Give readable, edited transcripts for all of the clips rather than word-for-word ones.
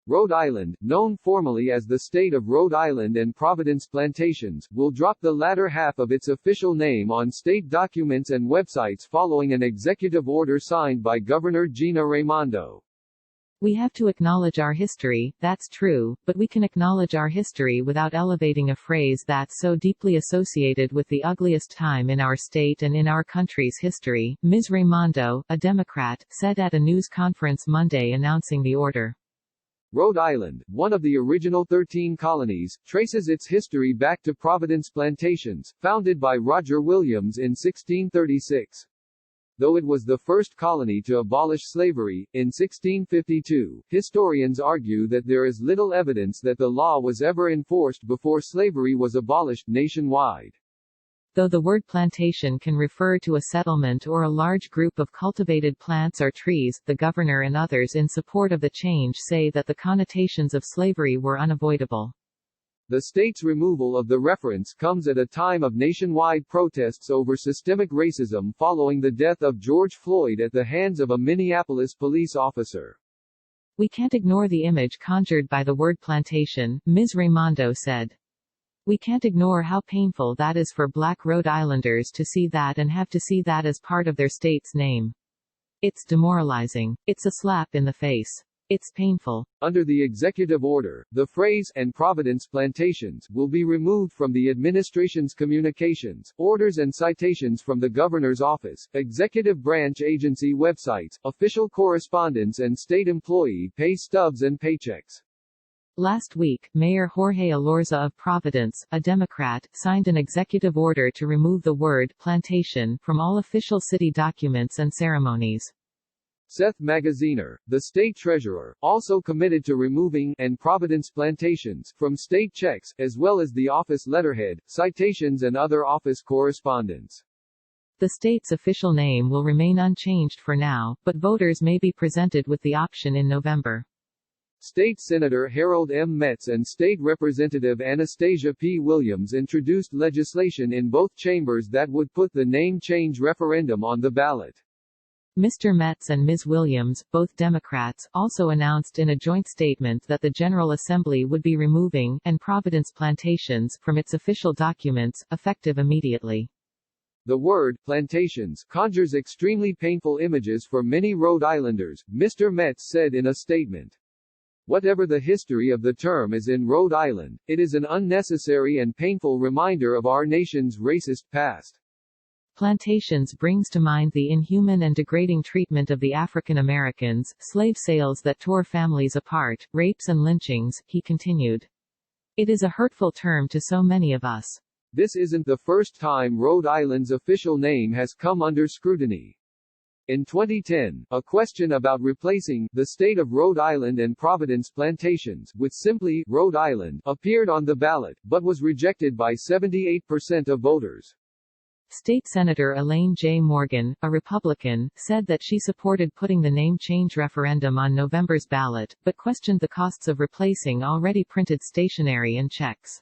Rhode Island, known formally as the state of Rhode Island and Providence Plantations, will drop the latter half of its official name on state documents and websites following an executive order signed by Governor Gina Raimondo. We have to acknowledge our history, that's true, but we can acknowledge our history without elevating a phrase that's so deeply associated with the ugliest time in our state and in our country's history, Ms. Raimondo, a Democrat, said at a news conference Monday announcing the order. Rhode Island, one of the original 13 colonies, traces its history back to Providence Plantations, founded by Roger Williams in 1636. Though it was the first colony to abolish slavery, in 1652, historians argue that there is little evidence that the law was ever enforced before slavery was abolished nationwide. Though the word plantation can refer to a settlement or a large group of cultivated plants or trees, the governor and others in support of the change say that the connotations of slavery were unavoidable. The state's removal of the reference comes at a time of nationwide protests over systemic racism following the death of George Floyd at the hands of a Minneapolis police officer. We can't ignore the image conjured by the word plantation, Ms. Raimondo said. We can't ignore how painful that is for Black Rhode Islanders to see that and have to see that as part of their state's name. It's demoralizing. It's a slap in the face. It's painful. Under the executive order, the phrase, and Providence Plantations, will be removed from the administration's communications, orders and citations from the governor's office, executive branch agency websites, official correspondence and state employee pay stubs and paychecks. Last week, Mayor Jorge Elorza of Providence, a Democrat, signed an executive order to remove the word plantation from all official city documents and ceremonies. Seth Magaziner, the state treasurer, also committed to removing and Providence Plantations from state checks, as well as the office letterhead, citations and other office correspondence. The state's official name will remain unchanged for now, but voters may be presented with the option in November. State Senator Harold M. Metz and State Representative Anastasia P. Williams introduced legislation in both chambers that would put the name change referendum on the ballot. Mr. Metz and Ms. Williams, both Democrats, also announced in a joint statement that the General Assembly would be removing and Providence Plantations from its official documents, effective immediately. The word, plantations, conjures extremely painful images for many Rhode Islanders, Mr. Metz said in a statement. Whatever the history of the term is in Rhode Island, it is an unnecessary and painful reminder of our nation's racist past. Plantations brings to mind the inhuman and degrading treatment of the African Americans, slave sales that tore families apart, rapes and lynchings, he continued. It is a hurtful term to so many of us. This isn't the first time Rhode Island's official name has come under scrutiny. In 2010, a question about replacing the state of Rhode Island and Providence Plantations with simply Rhode Island appeared on the ballot, but was rejected by 78% of voters. State Senator Elaine J. Morgan, a Republican, said that she supported putting the name change referendum on November's ballot, but questioned the costs of replacing already printed stationery and checks.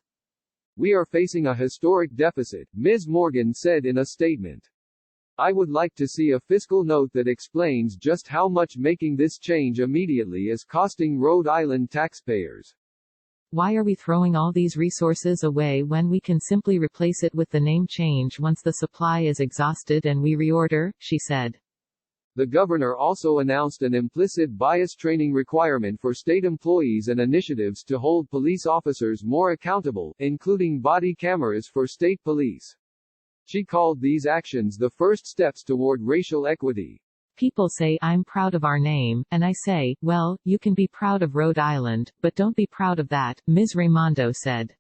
We are facing a historic deficit, Ms. Morgan said in a statement. I would like to see a fiscal note that explains just how much making this change immediately is costing Rhode Island taxpayers. Why are we throwing all these resources away when we can simply replace it with the name change once the supply is exhausted and we reorder, she said. The governor also announced an implicit bias training requirement for state employees and initiatives to hold police officers more accountable, including body cameras for state police. She called these actions the first steps toward racial equity. People say I'm proud of our name, and I say, well, you can be proud of Rhode Island, but don't be proud of that, Ms. Raimondo said.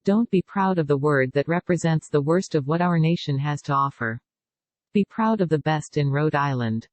Don't be proud of the word that represents the worst of what our nation has to offer. Be proud of the best in Rhode Island.